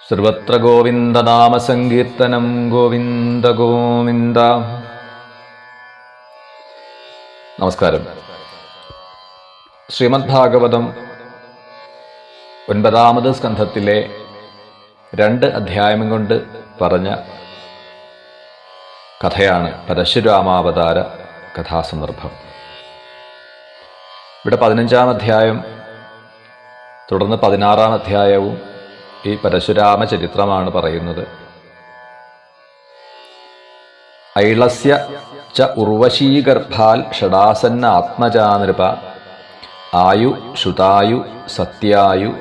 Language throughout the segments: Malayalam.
സർവത്ര ഗോവിന്ദനാമസങ്കീർത്തനം ഗോവിന്ദ ഗോവിന്ദ. നമസ്കാരം. ശ്രീമദ് ഭാഗവതം 9-ാമത് സ്കന്ധത്തിലെ 2 അധ്യായം കൊണ്ട് പറഞ്ഞ കഥയാണ് പരശുരാമാവതാര കഥാസന്ദർഭം. ഇവിടെ 15-ാം അധ്യായം തുടർന്ന് 16-ാം അധ്യായവും ഈ പരശുരാമ ചരിത്രമാണ് പറയുന്നത്. ഐളസ്യ ച ഉർവശീഗർഭാൽ ഷടാസന്ന ആത്മജാനൃപ ആയു ശ്രുതായു സത്യായു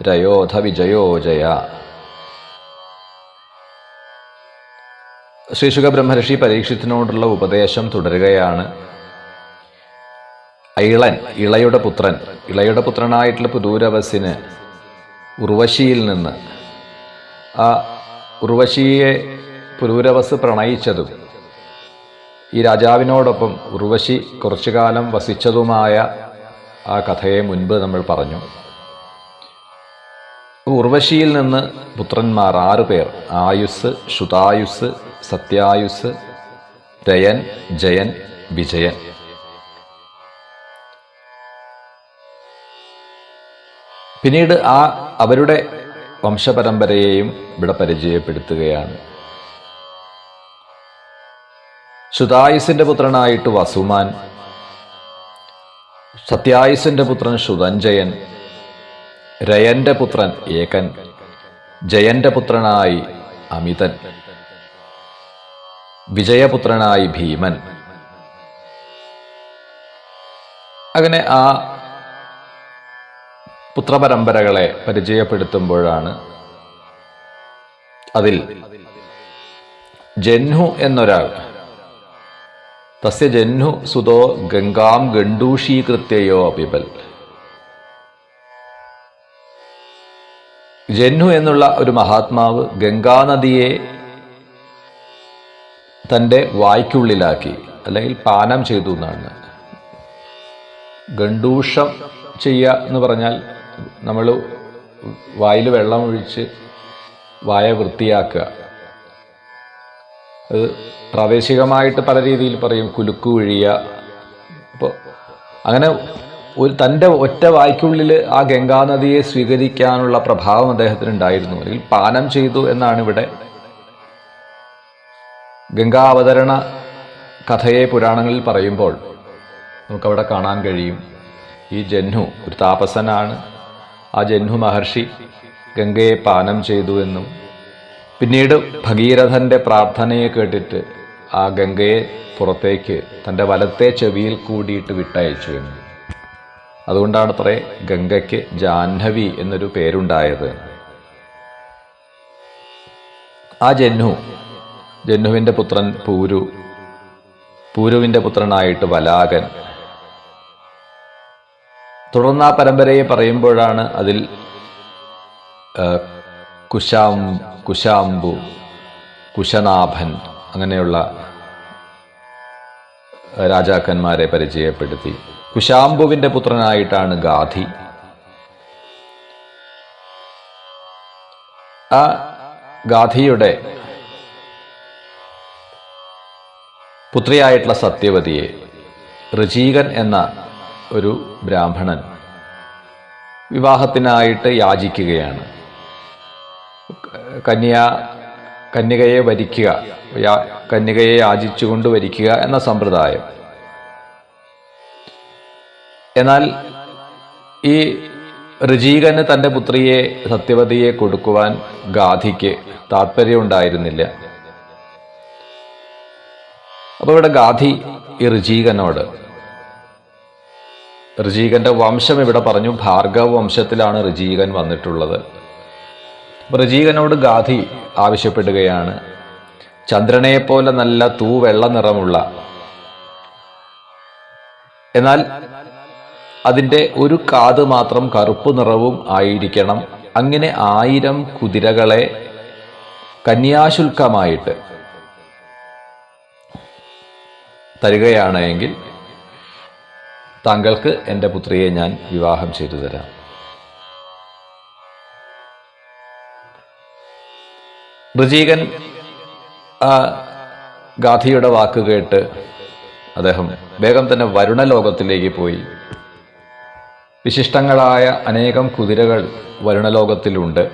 രയോധ വിജയോജയ. ശ്രീശുക ബ്രഹ്മർഷി പരീക്ഷത്തിനോടുള്ള ഉപദേശം തുടരുകയാണ്. ഇളയുടെ പുത്രനായിട്ടുള്ള പുരൂരവസിന് ഉർവശിയിൽ നിന്ന്, ആ ഉർവശിയെ പുരൂരവസ് പ്രണയിച്ചതും ഈ രാജാവിനോടൊപ്പം ഉർവശി കുറച്ചു കാലം വസിച്ചതുമായ ആ കഥയെ മുൻപ് നമ്മൾ പറഞ്ഞു. ഉർവശിയിൽ നിന്ന് പുത്രന്മാർ 6 പേർ: ആയുസ്, ശ്രുതായുസ്, സത്യായുസ്, രയൻ, ജയൻ, വിജയൻ. പിന്നീട് അവരുടെ വംശപരമ്പരയെയും ഇവിടെ പരിചയപ്പെടുത്തുകയാണ്. ശ്രുതായുസിന്റെ പുത്രനായിട്ട് വസുമാൻ, സത്യായുസിന്റെ പുത്രൻ ശ്രുതഞ്ജയൻ, രയന്റെ പുത്രൻ ഏകൻ, ജയന്റെ പുത്രനായി അമിതൻ, വിജയപുത്രനായി ഭീമൻ. അങ്ങനെ ആ പുത്രപരമ്പരകളെ പരിചയപ്പെടുത്തുമ്പോഴാണ് അതിൽ ജഹ്നു എന്നൊരാൾ, തസ്യ ജഹ്നു സുതോ ഗംഗാം ഗണ്ഡൂഷീകൃത്യയോ അപിബൽ. ജഹ്നു എന്നുള്ള ഒരു മഹാത്മാവ് ഗംഗാനദിയെ തൻ്റെ വായ്ക്കുള്ളിലാക്കി, അല്ലെങ്കിൽ പാനം ചെയ്തു എന്നാണ്. ഗണ്ഡൂഷം ചെയ്യുക എന്ന് പറഞ്ഞാൽ നമ്മൾ വായിൽ വെള്ളമൊഴിച്ച് വായ വൃത്തിയാക്കുക. അത് പ്രാദേശികമായിട്ട് പല രീതിയിൽ പറയും, കുലുക്കു ഒഴിയുക. അപ്പോൾ അങ്ങനെ തൻ്റെ ഒറ്റ വായ്ക്കുള്ളിൽ ആ ഗംഗാനദിയെ സ്വീകരിക്കാനുള്ള പ്രഭാവം അദ്ദേഹത്തിന് ഉണ്ടായിരുന്നു, അല്ലെങ്കിൽ പാനം ചെയ്തു എന്നാണ് ഇവിടെ ഗംഗാ അവതരണ കഥയെ പുരാണങ്ങളിൽ പറയുമ്പോൾ നമുക്കവിടെ കാണാൻ കഴിയും. ഈ ജഹ്നു ഒരു താപസനാണ്. ആ ജഹ്നു മഹർഷി ഗംഗയെ പാനം ചെയ്തു എന്നും പിന്നീട് ഭഗീരഥന്റെ പ്രാർത്ഥനയെ കേട്ടിട്ട് ആ ഗംഗയെ പുറത്തേക്ക് തൻ്റെ വലത്തെ ചെവിയിൽ കൂടിയിട്ട് വിട്ടയച്ചു എന്നും. അതുകൊണ്ടാണ് അത്രേ ഗംഗയ്ക്ക് ജാഹ്നവി എന്നൊരു പേരുണ്ടായത്. ആ ജഹ്നുവിൻ്റെ പുത്രൻ പൂരുവിൻ്റെ പുത്രനായിട്ട് വലാകൻ. തുടർന്ന് ആ പരമ്പരയെ പറയുമ്പോഴാണ് അതിൽ കുശാംബു, കുശനാഭൻ അങ്ങനെയുള്ള രാജാക്കന്മാരെ പരിചയപ്പെടുത്തി. കുശാംബുവിൻ്റെ പുത്രനായിട്ടാണ് ഗാധി. ആ ഗാധിയുടെ പുത്രിയായിട്ടുള്ള സത്യവതിയെ ഋചീകൻ എന്ന ഒരു ബ്രാഹ്മണൻ വിവാഹത്തിനായിട്ട് യാചിക്കുകയാണ്. കന്യകയെ വരിക്കുക, കന്യകയെ യാചിച്ചുകൊണ്ട് വരിക്കുക എന്ന സമ്പ്രദായം. എന്നാൽ ഈ ഋചീകന് തൻ്റെ പുത്രിയെ സത്യവതിയെ കൊടുക്കുവാൻ ഗാധിക്ക് താല്പര്യമുണ്ടായിരുന്നില്ല. അപ്പോൾ ഇവിടെ ഗാധി ഈ ഋചീകന്റെ വംശം ഇവിടെ പറഞ്ഞു. ഭാർഗവ വംശത്തിലാണ് ഋചീകൻ വന്നിട്ടുള്ളത്. ഋചീകനോട് ഗാധി ആവശ്യപ്പെടുകയാണ്, ചന്ദ്രനെപ്പോലെ നല്ല തൂവെള്ള നിറമുള്ള, എന്നാൽ അതിൻ്റെ ഒരു കാത് മാത്രം കറുപ്പ് നിറവും ആയിരിക്കണം, അങ്ങനെ 1000 കുതിരകളെ കന്യാശുൽക്കമായിട്ട് തരികയാണ് എങ്കിൽ താങ്കൾക്ക് എൻ്റെ പുത്രിയെ ഞാൻ വിവാഹം ചെയ്തു തരാം. ഋചീകൻ ആ ഗാധിയുടെ വാക്ക് കേട്ട് അദ്ദേഹം വേഗം തന്നെ വരുണലോകത്തിലേക്ക് പോയി. വിശിഷ്ടങ്ങളായ അനേകം കുതിരകൾ വരുണലോകത്തിലുണ്ട്.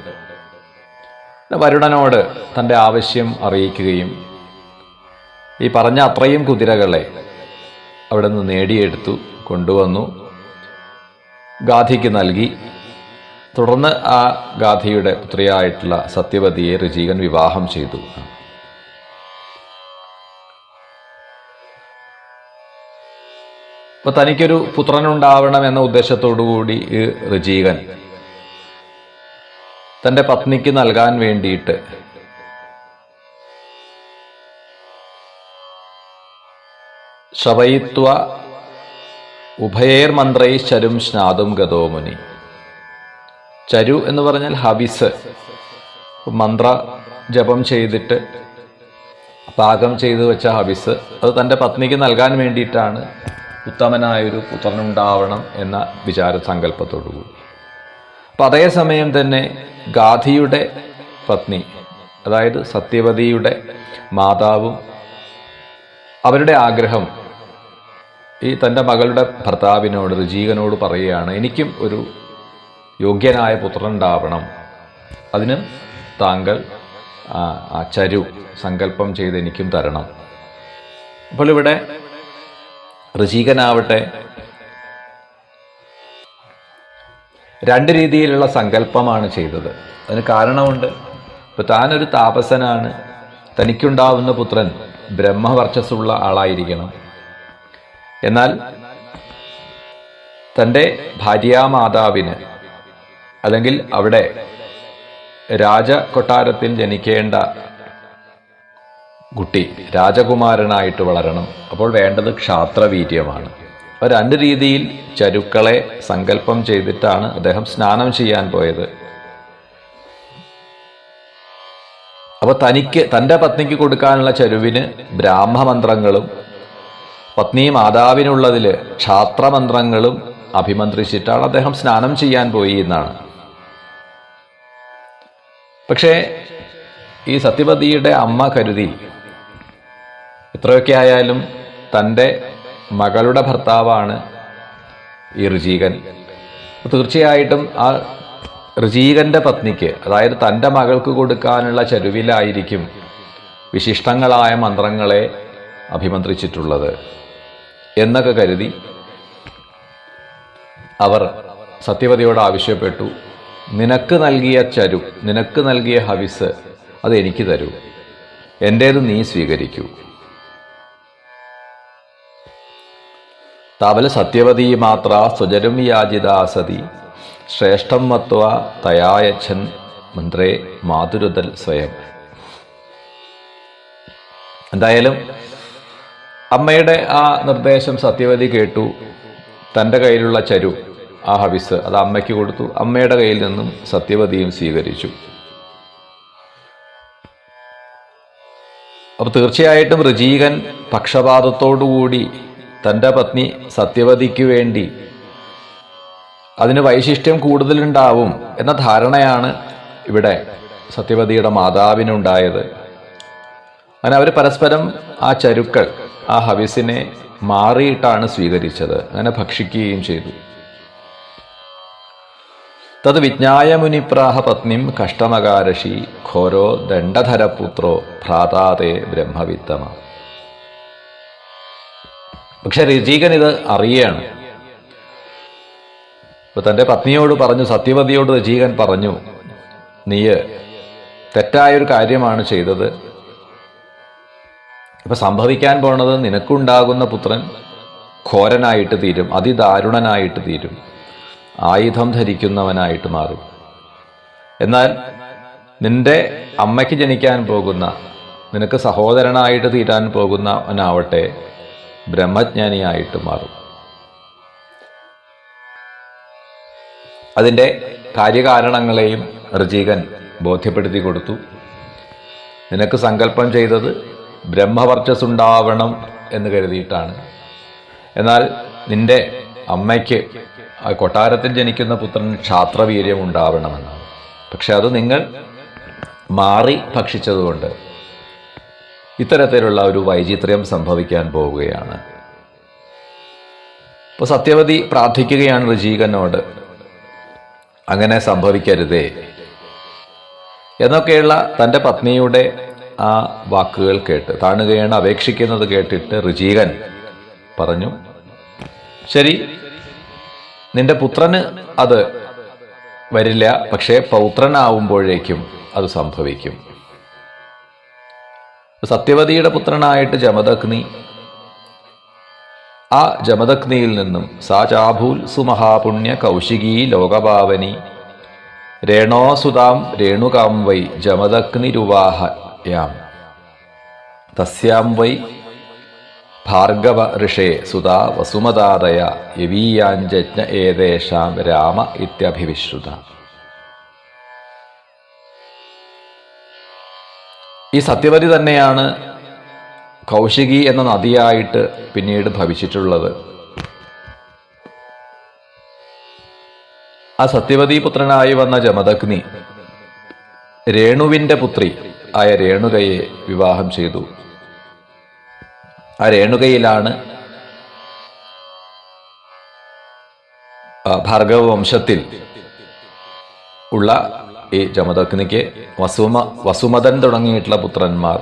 വരുണനോട് തൻ്റെ ആവശ്യം അറിയിക്കുകയും ഈ പറഞ്ഞ അത്രയും കുതിരകളെ അവിടെ നിന്ന് നേടിയെടുത്തു കൊണ്ടുവന്നു ഗാധിക്ക് നൽകി. തുടർന്ന് ആ ഗാധിയുടെ പുത്രിയായിട്ടുള്ള സത്യവതിയെ ഋചീകൻ വിവാഹം ചെയ്തു. അപ്പൊ തനിക്കൊരു പുത്രനുണ്ടാവണം എന്ന ഉദ്ദേശത്തോടുകൂടി ഈ ഋചീകൻ തൻ്റെ പത്നിക്ക് നൽകാൻ വേണ്ടിയിട്ട് ശവയിത്വ ഉഭയേർ മന്ത്രൈ ചരും സ്നാതും ഗതോമുനി. ചരു എന്ന് പറഞ്ഞാൽ ഹവിസ്, മന്ത്ര ജപം ചെയ്തിട്ട് പാകം ചെയ്തു വെച്ച ഹവിസ്, അത് തൻ്റെ പത്നിക്ക് നൽകാൻ വേണ്ടിയിട്ടാണ് ഉത്തമനായൊരു പുത്രനുണ്ടാവണം എന്ന വിചാര സങ്കല്പത്തോടുകൂടി. അപ്പം അതേസമയം തന്നെ ഗാധിയുടെ പത്നി, അതായത് സത്യവതിയുടെ മാതാവും അവരുടെ ആഗ്രഹം ഈ തൻ്റെ മകളുടെ ഭർത്താവിനോട് ഋചീകനോട് പറയുകയാണ്, എനിക്കും ഒരു യോഗ്യനായ പുത്രനുണ്ടാവണം, അതിന് താങ്കൾ ആ ചരു സങ്കല്പം ചെയ്ത് എനിക്കും തരണം. അപ്പോൾ ഇവിടെ ഋചീകനാവട്ടെ രണ്ട് രീതിയിലുള്ള സങ്കല്പമാണ് ചെയ്തത്. അതിന് കാരണമുണ്ട്. ഇപ്പൊ താനൊരു താപസനാണ്, തനിക്കുണ്ടാവുന്ന പുത്രൻ ബ്രഹ്മവർച്ചസ്സുള്ള ആളായിരിക്കണം. എന്നാൽ തൻ്റെ ഭാര്യാമാതാവിന് അല്ലെങ്കിൽ അവിടെ രാജകൊട്ടാരത്തിൽ ജനിക്കേണ്ട കുട്ടി രാജകുമാരനായിട്ട് വളരണം. അപ്പോൾ വേണ്ടത് ക്ഷാത്രവീര്യമാണ്. അപ്പോൾ രണ്ട് രീതിയിൽ ചരുക്കളെ സങ്കല്പം ചെയ്തിട്ടാണ് അദ്ദേഹം സ്നാനം ചെയ്യാൻ പോയത്. അപ്പോൾ തൻ്റെ പത്നിക്ക് കൊടുക്കാനുള്ള ചരുവിന് ബ്രാഹ്മമന്ത്രങ്ങളും പത്നി മാതാവിനുള്ളതിൽ ക്ഷാത്രമന്ത്രങ്ങളും അഭിമന്ത്രിച്ചിട്ടാണ് അദ്ദേഹം സ്നാനം ചെയ്യാൻ പോയി എന്നാണ്. പക്ഷേ ഈ സത്യവതിയുടെ അമ്മ കരുതി എത്രയൊക്കെ ആയാലും തൻ്റെ മകളുടെ ഭർത്താവാണ് ഈ ഋചീകൻ. തീർച്ചയായിട്ടും ആ ഋചീകന്റെ പത്നിക്ക്, അതായത് തൻ്റെ മകൾക്ക് കൊടുക്കാനുള്ള ചരുവിലായിരിക്കും വിശിഷ്ടങ്ങളായ മന്ത്രങ്ങളെ അഭിമന്ത്രിച്ചിട്ടുള്ളത് എന്നൊക്കെ കരുതി അവർ സത്യവതിയോട് ആവശ്യപ്പെട്ടു, നിനക്ക് നൽകിയ ചരു, നിനക്ക് നൽകിയ ഹവിസ് അത് എനിക്ക് തരൂ, എൻ്റേത് നീ സ്വീകരിക്കൂ. താവൽ സത്യവതി മാത്ര സുജരും യാചിതാസതി ശ്രേഷ്ഠം മത്വ തയായച്ഛൻ മന്ത്രേ മാതുരുതൽ സ്വയം. എന്തായാലും അമ്മയുടെ ആ നിർദ്ദേശം സത്യവതി കേട്ടു. തൻ്റെ കയ്യിലുള്ള ചരു, ആ ഹവിസ്, അത് അമ്മയ്ക്ക് കൊടുത്തു. അമ്മയുടെ കയ്യിൽ നിന്നും സത്യവതിയും സ്വീകരിച്ചു. അപ്പോൾ തീർച്ചയായിട്ടും ഋചീകൻ പക്ഷപാതത്തോടുകൂടി തൻ്റെ പത്നി സത്യവതിക്ക് വേണ്ടി അതിന് വൈശിഷ്ട്യം കൂടുതലുണ്ടാവും എന്ന ധാരണയാണ് ഇവിടെ സത്യവതിയുടെ മാതാവിനുണ്ടായത്. അങ്ങനെ അവർ പരസ്പരം ആ ചരുക്കൾ, ആ ഹവിസിനെ മാറിയിട്ടാണ് സ്വീകരിച്ചത്. അങ്ങനെ ഭക്ഷിക്കുകയും ചെയ്തു. തത് വിജ്ഞായ മുനിപ്രാഹ പത്നിം കഷ്ടമകാരഷി ഘോരോ ദണ്ഡധരപുത്രോ ഭ്രാതാതേ ബ്രഹ്മവിത്തമ. പക്ഷെ ഋചീകൻ ഇത് അറിയാണ്. ഇപ്പൊ തൻ്റെ പത്നിയോട് പറഞ്ഞു, സത്യവതിയോട് ഋചീകൻ പറഞ്ഞു, നീ തെറ്റായൊരു കാര്യമാണ് ചെയ്തത്. ഇപ്പൊ സംഭവിക്കാൻ പോണത് നിനക്കുണ്ടാകുന്ന പുത്രൻ ഘോരനായിട്ട് തീരും, അതിദാരുണനായിട്ട് തീരും, ആയുധം ധരിക്കുന്നവനായിട്ട് മാറും. എന്നാൽ നിന്റെ അമ്മയ്ക്ക് ജനിക്കാൻ പോകുന്ന, നിനക്ക് സഹോദരനായിട്ട് തീരാൻ പോകുന്നവനാവട്ടെ ബ്രഹ്മജ്ഞാനിയായിട്ട് മാറും. അതിൻ്റെ കാര്യകാരണങ്ങളെയും ഋചീകൻ ബോധ്യപ്പെടുത്തി കൊടുത്തു. നിനക്ക് സങ്കല്പം ചെയ്തത് ബ്രഹ്മവർച്ചസ്സുണ്ടാവണം എന്ന് കരുതിയിട്ടാണ്. എന്നാൽ നിന്റെ അമ്മയ്ക്ക് കൊട്ടാരത്തിൽ ജനിക്കുന്ന പുത്രൻ ക്ഷാത്രവീര്യം ഉണ്ടാവണമെന്നാണ്. പക്ഷെ അത് നിങ്ങൾ മാറി ഭക്ഷിച്ചതുകൊണ്ട് ഇത്തരത്തിലുള്ള ഒരു വൈചിത്ര്യം സംഭവിക്കാൻ പോവുകയാണ്. അപ്പോൾ സത്യവതി പ്രാർത്ഥിക്കുകയാണ് ഋചീകനോട്, അങ്ങനെ സംഭവിക്കരുതേ എന്നൊക്കെയുള്ള തൻ്റെ പത്നിയുടെ ആ വാക്കുകൾ കേട്ട്, താണുകയാണ് അപേക്ഷിക്കുന്നത് കേട്ടിട്ട് ഋചീകൻ പറഞ്ഞു, ശരി, നിന്റെ പുത്രന് അത് വരില്ല, പക്ഷേ പൗത്രനാവുമ്പോഴേക്കും അത് സംഭവിക്കും. സത്യവതിയുടെ പുത്രനായിട്ട് ജമദഗ്നി, ആ ജമദഗ്നിയിൽ നിന്നും സാചാഭൂൽ സുമഹാപുണ്യ കൗശികീ ലോകഭാവനി രേണോസുതാം രേണുകാം വൈ ജമദഗ്നിരുവാഹയാം തസ്യാം വൈ ഭാർഗവ ഋഷേ സുതാ വസുമതാദയ യവീയാഞ്ജജ്ഞ ഏതേഷാം രാമ ഇത്യഭിവിശ്രുത. ഈ സത്യവതി തന്നെയാണ് കൗശികി എന്ന നദിയായിട്ട് പിന്നീട് ഭവിച്ചിട്ടുള്ളത്. ആ സത്യവതി പുത്രനായി വന്ന ജമദഗ്നി രേണുവിൻ്റെ പുത്രി ആയ രേണുകയെ വിവാഹം ചെയ്തു. ആ രേണുകയിലാണ് ഭാർഗവ വംശത്തിൽ ഉള്ള ഈ ജമദഗ്നിക്ക് വസുമതൻ തുടങ്ങിയിട്ടുള്ള പുത്രന്മാർ.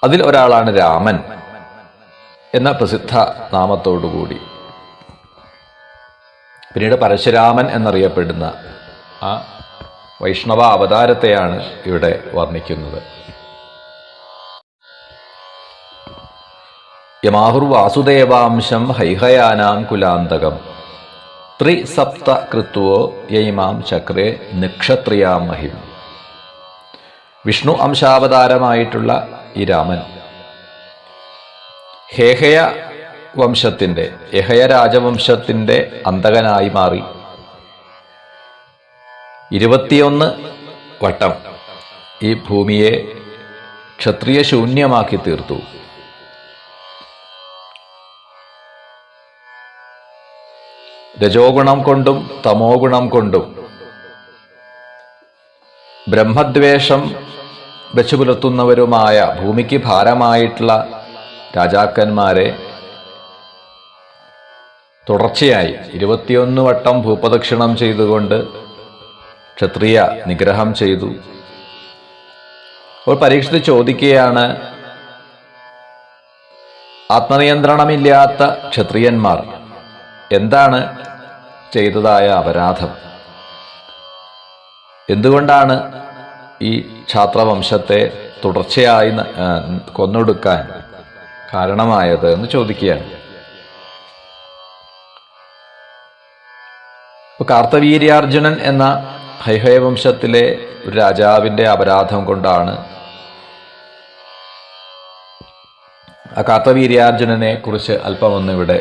അതിൽ ഒരാളാണ് രാമൻ എന്ന പ്രസിദ്ധ നാമത്തോടുകൂടി. പിന്നീട് പരശുരാമൻ എന്നറിയപ്പെടുന്ന ആ വൈഷ്ണവ അവതാരത്തെയാണ് ഇവിടെ വർണ്ണിക്കുന്നത്. യമാഹുർവാസുദേവാംശം ഹൈഹയാനാം കുലാന്തകം ത്രിസപ്ത കൃത്വോ യൈമാം ചക്രേ നിക്ഷത്രിയാം മഹിം. വിഷ്ണു അംശാവതാരമായിട്ടുള്ള ഈ രാമൻ ഹേഹയ വംശത്തിൻ്റെ, യഹയ രാജവംശത്തിൻ്റെ അന്തകനായി മാറി 21 വട്ടം ഈ ഭൂമിയെ ക്ഷത്രിയ ശൂന്യമാക്കി തീർത്തു. രജോഗുണം കൊണ്ടും തമോ ഗുണം കൊണ്ടും ബ്രഹ്മദ്വേഷം വെച്ചു പുലർത്തുന്നവരുമായ ഭൂമിക്ക് ഭാരമായിട്ടുള്ള രാജാക്കന്മാരെ തുടർച്ചയായി 21 വട്ടം ഭൂപ്രദക്ഷിണം ചെയ്തുകൊണ്ട് ക്ഷത്രിയ നിഗ്രഹം ചെയ്തു. അപ്പോൾ പരീക്ഷിച്ച് ചോദിക്കുകയാണ്, ആത്മനിയന്ത്രണമില്ലാത്ത ക്ഷത്രിയന്മാർ എന്താണ് ചെയ്തതായ അപരാധം? എന്തുകൊണ്ടാണ് ഈ ക്ഷാത്രവംശത്തെ തുടർച്ചയായി കൊന്നൊടുക്കാൻ കാരണമായത് എന്ന് ചോദിക്കുകയാണ്. കാർത്തവീര്യാർജുനൻ എന്ന ഹൈഹയവംശത്തിലെ ഒരു രാജാവിൻ്റെ അപരാധം കൊണ്ടാണ്. ആ കാർത്തവീര്യാർജുനനെ കുറിച്ച് അല്പമൊന്നിവിടെ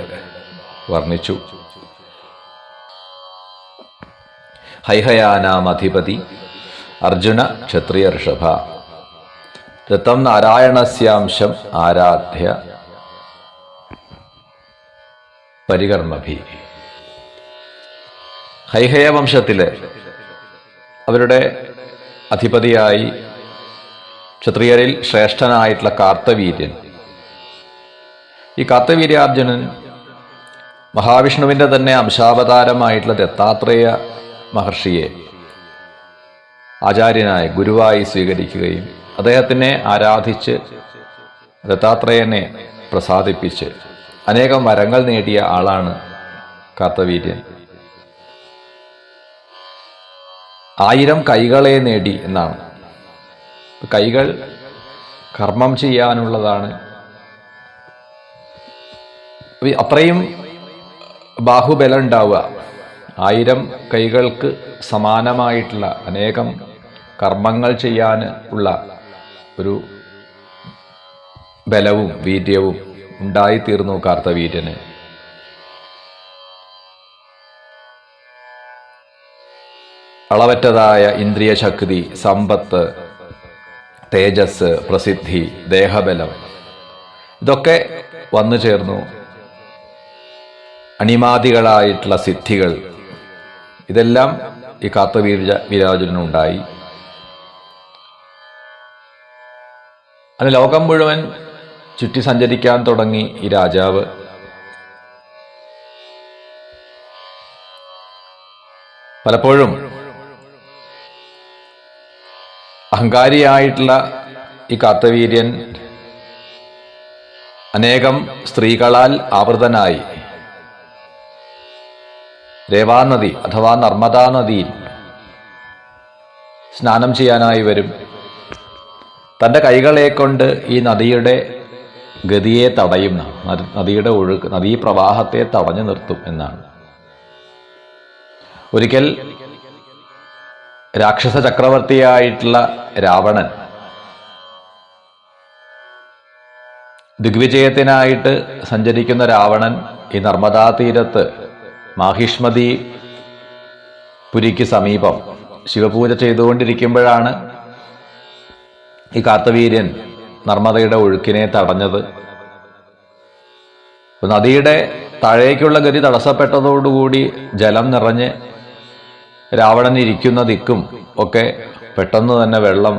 വർണ്ണിച്ചു. ഹൈഹയാനാം അധിപതി അർജുന ക്ഷത്രിയ ഋഷഭ ഋതം നാരായണസ്യാംശം ആരാധ്യ പരികർമ്മഭി. ഹൈഹയ വംശത്തിലെ അവരുടെ അധിപതിയായി ക്ഷത്രിയരിൽ ശ്രേഷ്ഠനായിട്ടുള്ള കാർത്തവീര്യൻ, ഈ കാർത്തവീര്യാർജുനൻ മഹാവിഷ്ണുവിൻ്റെ തന്നെ അംശാവതാരമായിട്ടുള്ള ദത്താത്രേയ മഹർഷിയെ ആചാര്യനായി ഗുരുവായി സ്വീകരിക്കുകയും അദ്ദേഹത്തിനെ ആരാധിച്ച് ദത്താത്രേയനെ പ്രസാദിപ്പിച്ച് അനേകം വരങ്ങൾ നേടിയ ആളാണ് കാർത്തവീര്യൻ. 1000 കൈകളെ നേടി എന്നാണ്. കൈകൾ കർമ്മം ചെയ്യാനുള്ളതാണ്. അത്രയും ബാഹുബലം ഉണ്ടാവുക, 1000 കൈകൾക്ക് സമാനമായിട്ടുള്ള അനേകം കർമ്മങ്ങൾ ചെയ്യാൻ ഉള്ള ഒരു ബലവും വീര്യവും ഉണ്ടായിത്തീർന്നു കാർത്തവീര്യന്. അളവറ്റതായ ഇന്ദ്രിയ ശക്തി, സമ്പത്ത്, തേജസ്, പ്രസിദ്ധി, ദേഹബലം ഇതൊക്കെ വന്നു ചേർന്നു. അണിമാദികളായിട്ടുള്ള സിദ്ധികൾ ഇതെല്ലാം ഈ കാർത്തവീര്യാർജുനനുണ്ടായി. അത് ലോകം മുഴുവൻ ചുറ്റി സഞ്ചരിക്കാൻ തുടങ്ങി ഈ രാജാവ്. പലപ്പോഴും അഹങ്കാരിയായിട്ടുള്ള ഈ കാർത്തവീര്യൻ അനേകം സ്ത്രീകളാൽ ആവൃതനായി രേവാനദി അഥവാ നർമ്മദാ നദിയിൽ സ്നാനം ചെയ്യാനായി വരും. തൻ്റെ കൈകളെ കൊണ്ട് ഈ നദിയുടെ ഗതിയെ തടയും, നദിയുടെ ഒഴുക്ക്, നദീപ്രവാഹത്തെ തടഞ്ഞു നിർത്തും എന്നാണ്. ഒരിക്കൽ രാക്ഷസ ചക്രവർത്തിയായിട്ടുള്ള രാവണൻ ദിഗ്വിജയത്തിനായിട്ട് സഞ്ചരിക്കുന്ന രാവണൻ ഈ നർമ്മദാ തീരത്ത് മാഹിഷ്മതി പുരിക്ക് സമീപം ശിവപൂജ ചെയ്തുകൊണ്ടിരിക്കുമ്പോഴാണ് ഈ കാർത്തവീര്യൻ നർമ്മദയുടെ ഒഴുക്കിനെ തടഞ്ഞത്. നദിയുടെ താഴേക്കുള്ള ഗതി തടസ്സപ്പെട്ടതോടുകൂടി ജലം നിറഞ്ഞ് രാവണൻ ഇരിക്കുന്ന ദിക്കും ഒക്കെ പെട്ടെന്ന് തന്നെ വെള്ളം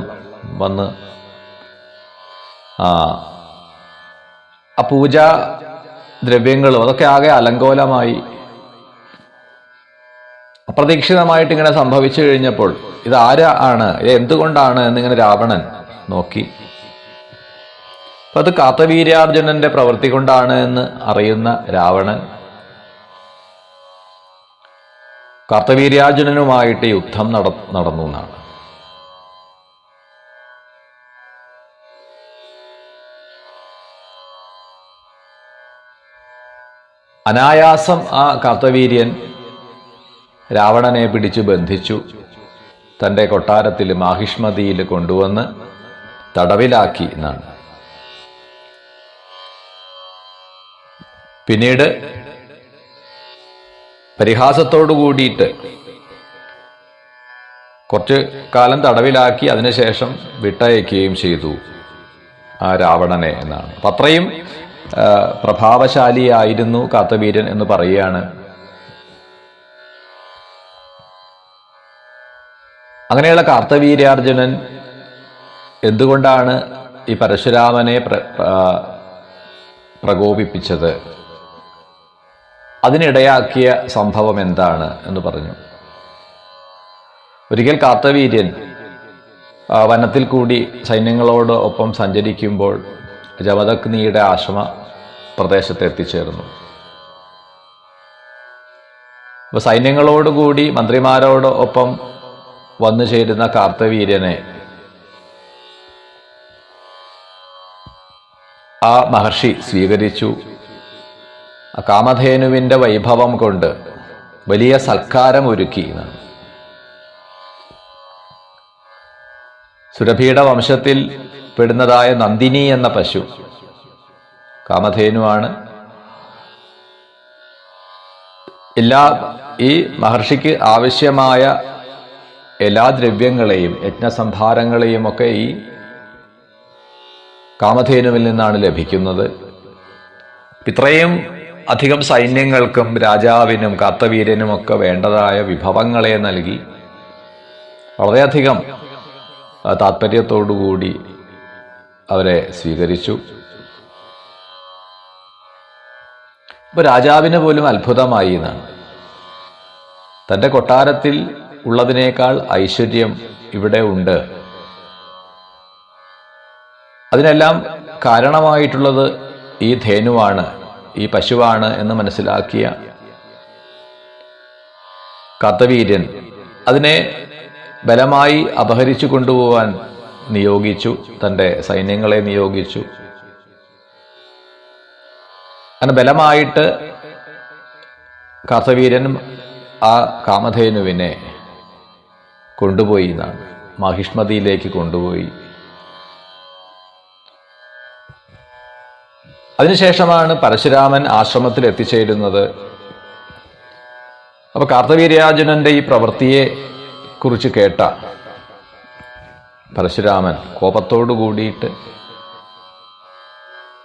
വന്ന് ആ പൂജാ ദ്രവ്യങ്ങളും അതൊക്കെ ആകെ അലങ്കോലമായി. അപ്രതീക്ഷിതമായിട്ട് ഇങ്ങനെ സംഭവിച്ചു കഴിഞ്ഞപ്പോൾ ഇത് ആരാണ്, ഇത് എന്തുകൊണ്ടാണ് എന്നിങ്ങനെ രാവണൻ നോക്കി. അപ്പൊ അത് കാർത്തവീര്യാർജുനന്റെ പ്രവൃത്തി കൊണ്ടാണ് എന്ന് അറിയുന്ന രാവണൻ കാർത്തവീര്യാർജുനനുമായിട്ട് യുദ്ധം നടന്നു എന്നാണ്. അനായാസം ആ കാർത്തവീര്യൻ രാവണനെ പിടിച്ചു ബന്ധിച്ചു തൻ്റെ കൊട്ടാരത്തിൽ മാഹിഷ്മതിയിൽ കൊണ്ടുവന്ന് തടവിലാക്കി എന്നാണ്. പിന്നീട് പരിഹാസത്തോടു കൂടിയിട്ട് കുറച്ച് കാലം തടവിലാക്കി അതിനുശേഷം വിട്ടയക്കുകയും ചെയ്തു ആ രാവണനെ എന്നാണ്. അപ്പം അത്രയും പ്രഭാവശാലിയായിരുന്നു കാർത്തവീര്യൻ എന്ന് പറയുകയാണ്. അങ്ങനെയുള്ള കാർത്തവീര്യാർജുനൻ എന്തുകൊണ്ടാണ് ഈ പരശുരാമനെ പ്രകോപിപ്പിച്ചത്, അതിനിടയാക്കിയ സംഭവം എന്താണ് എന്ന് പറഞ്ഞു. ഒരിക്കൽ കാർത്തവീര്യൻ വനത്തിൽ കൂടി സൈന്യങ്ങളോട് ഒപ്പം സഞ്ചരിക്കുമ്പോൾ ജമദഗ്നിയുടെ ആശ്രമ പ്രദേശത്ത് എത്തിച്ചേർന്നു. അപ്പൊ സൈന്യങ്ങളോടുകൂടി മന്ത്രിമാരോട് ഒപ്പം വന്നു ചേരുന്ന കാർത്തവീര്യനെ ആ മഹർഷി സ്വീകരിച്ചു. ആ കാമധേനുവിൻ്റെ വൈഭവം കൊണ്ട് വലിയ സൽക്കാരം ഒരുക്കി. സുരഭിയുടെ വംശത്തിൽ പെടുന്നതായ നന്ദിനി എന്ന പശു കാമധേനുവാണ്. ഈ മഹർഷിക്ക് ആവശ്യമായ എല്ലാ ദ്രവ്യങ്ങളെയും യജ്ഞസംഭാരങ്ങളെയും ഒക്കെ ഈ കാമധേനുവിൽ നിന്നാണ് ലഭിക്കുന്നത്. ഇത്രയും അധികം സൈന്യങ്ങൾക്കും രാജാവിനും കാർത്തവീര്യനും ഒക്കെ വേണ്ടതായ വിഭവങ്ങളെ നൽകി വളരെയധികം താല്പര്യത്തോടുകൂടി അവരെ സ്വീകരിച്ചു. ഇപ്പൊ രാജാവിന് പോലും അത്ഭുതമായി എന്നാണ്. തൻ്റെ കൊട്ടാരത്തിൽ ഉള്ളതിനേക്കാൾ ഐശ്വര്യം ഇവിടെ ഉണ്ട്. അതിനെല്ലാം കാരണമായിട്ടുള്ളത് ഈ ധേനുവാണ്, ഈ പശുവാണ് എന്ന് മനസ്സിലാക്കിയ കാർത്തവീര്യൻ അതിനെ ബലമായി അപഹരിച്ചു കൊണ്ടുപോകാൻ നിയോഗിച്ചു, തൻ്റെ സൈന്യങ്ങളെ നിയോഗിച്ചു. അങ്ങനെ ബലമായിട്ട് കാർത്തവീര്യൻ ആ കാമധേനുവിനെ കൊണ്ടുപോയി എന്നാണ്, മാഹിഷ്മതിയിലേക്ക് കൊണ്ടുപോയി. അതിനുശേഷമാണ് പരശുരാമൻ ആശ്രമത്തിൽ എത്തിച്ചേരുന്നത്. അപ്പൊ കാർത്തവീര്യാർജുനന്റെ ഈ പ്രവൃത്തിയെ കുറിച്ച് കേട്ട പരശുരാമൻ കോപത്തോടു കൂടിയിട്ട്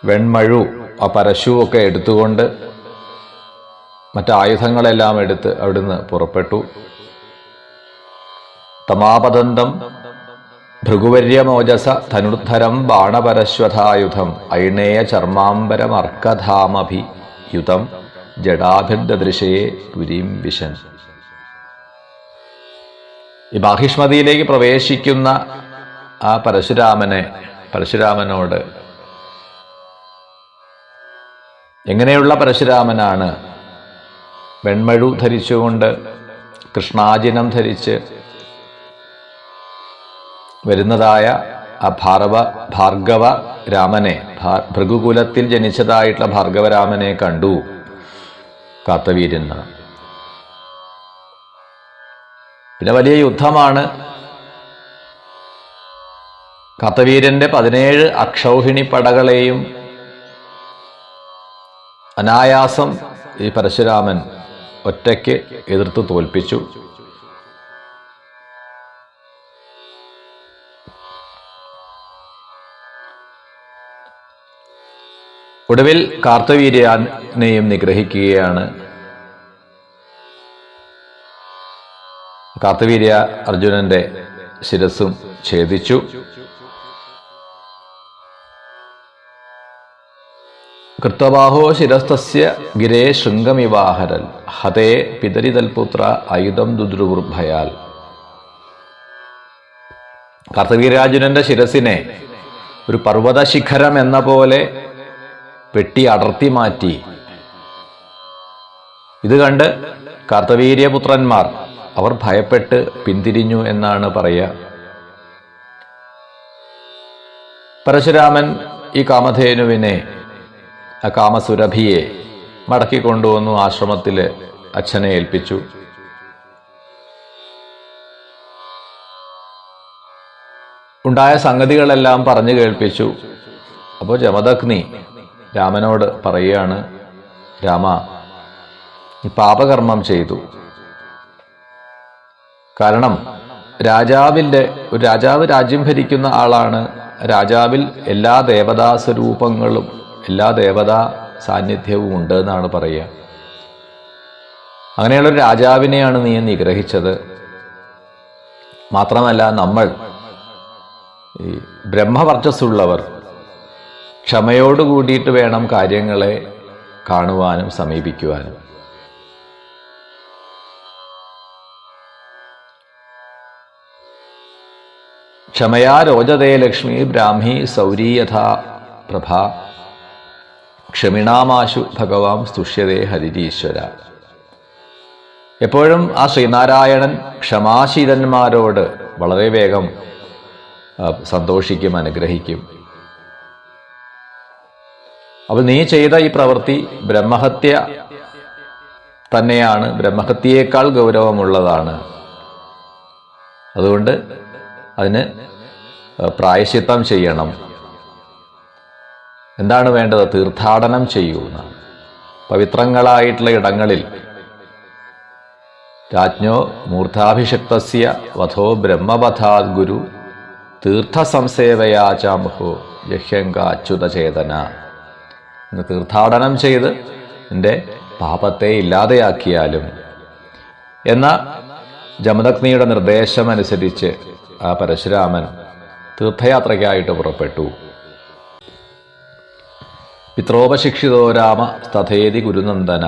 വെൺമഴു ആ പരശുവൊക്കെ എടുത്തുകൊണ്ട് മറ്റായുധങ്ങളെല്ലാം എടുത്ത് അവിടുന്ന് പുറപ്പെട്ടു. തമാപതന്തം ഭൃഗുവര്യമോജസ ധനുർധരം ബാണപരശ്വഥായുധം ഐണേയ ചർമാംബരമർക്കധാമഭിയുതം ജഡാഭിർദൃശേ പുരീം വിശൻ. ഈ മാഹിഷ്മതിയിലേക്ക് പ്രവേശിക്കുന്ന ആ പരശുരാമനോട് എങ്ങനെയുള്ള പരശുരാമനാണ്? വെൺമഴു ധരിച്ചുകൊണ്ട് കൃഷ്ണാജിനം ധരിച്ച് വരുന്നതായ ആ ഭാർഗവ രാമനെ, ഭൃഗുകുലത്തിൽ ജനിച്ചതായിട്ടുള്ള ഭാർഗവരാമനെ കണ്ടു കാർത്തവീര്യൻ. പിന്നെ വലിയ യുദ്ധമാണ്. കാർത്തവീര്യന്റെ 17 അക്ഷൗഹിണി പടകളെയും അനായാസം ഈ പരശുരാമൻ ഒറ്റയ്ക്ക് എതിർത്ത് തോൽപ്പിച്ചു. ഒടുവിൽ കാർത്തവീര്യനെയും നിഗ്രഹിക്കുകയാണ്. കാർത്തവീര്യ അർജുനന്റെ ശിരസ്സും ഛേദിച്ചു. കൃത്തബാഹോ ശിരസ്തസ്യ ഗിരേ ശൃംഗമിവാഹരൽ ഹതേ പിതരിതൽപുത്ര ആയുധം ദുദ്രുഭയാൽ. കാർത്തവീര്യാർജുനന്റെ ശിരസിനെ ഒരു പർവ്വതശിഖരം എന്ന പോലെ വെട്ടി അടർത്തി മാറ്റി. ഇത് കണ്ട് കാർത്തവീര്യപുത്രന്മാർ അവർ ഭയപ്പെട്ട് പിന്തിരിഞ്ഞു എന്നാണ് പറയുക. പരശുരാമൻ ഈ കാമധേനുവിനെ, ആ കാമസുരഭിയെ മടക്കിക്കൊണ്ടുവന്നു ആശ്രമത്തിൽ അച്ഛനെ ഏൽപ്പിച്ചു. ഉണ്ടായ സംഗതികളെല്ലാം പറഞ്ഞു കേൾപ്പിച്ചു. അപ്പോൾ ജമദഗ്നി രാമനോട് പറയുകയാണ്, രാമ, ഈ പാപകർമ്മം ചെയ്തു. കാരണം ഒരു രാജാവ് രാജ്യം ഭരിക്കുന്ന ആളാണ്. രാജാവിൽ എല്ലാ ദേവതാ സ്വരൂപങ്ങളും എല്ലാ ദേവതാ സാന്നിധ്യവും ഉണ്ട് എന്നാണ് പറയുക. അങ്ങനെയുള്ളൊരു രാജാവിനെയാണ് നീ നിഗ്രഹിച്ചത്. മാത്രമല്ല, നമ്മൾ ഈ ബ്രഹ്മവർച്ചസ്സുള്ളവർ ക്ഷമയോടുകൂടിയിട്ട് വേണം കാര്യങ്ങളെ കാണുവാനും സമീപിക്കുവാനും. ക്ഷമയാ രോചതേ ലക്ഷ്മി ബ്രാഹ്മി സൗരീ യഥാ പ്രഭ ക്ഷമിണാമാശു ഭഗവാൻ സ്തുഷ്യതേ ഹരിരീശ്വര. എപ്പോഴും ആ ശ്രീനാരായണൻ ക്ഷമാശീലന്മാരോട് വളരെ വേഗം സന്തോഷിക്കും, അനുഗ്രഹിക്കും. അപ്പോൾ നീ ചെയ്ത ഈ പ്രവൃത്തി ബ്രഹ്മഹത്യ തന്നെയാണ്, ബ്രഹ്മഹത്യയേക്കാൾ ഗൗരവമുള്ളതാണ്. അതുകൊണ്ട് അതിന് പ്രായശ്ചിത്തം ചെയ്യണം. എന്താണ് വേണ്ടത്? തീർത്ഥാടനം ചെയ്യൂ. പവിത്രങ്ങളായിട്ടുള്ള ഇടങ്ങളിൽ രാജ്ഞോ മൂർധാഭിഷിക്തസ്യ വധോ ബ്രഹ്മവധാത് ഗുരു തീർത്ഥസംസേവയാചാമഹോ ജഹ്യങ്കാച്യുതചേതന. ഇന്ന് തീർത്ഥാടനം ചെയ്ത് നിന്റെ പാപത്തെ ഇല്ലാതെയാക്കിയാലും എന്ന ജമദഗ്നിയുടെ നിർദ്ദേശമനുസരിച്ച് ആ പരശുരാമൻ തീർത്ഥയാത്രയ്ക്കായിട്ട് പുറപ്പെട്ടു. പിത്രോപശിക്ഷിതോ രാമ തഥേതി ഗുരുനന്ദന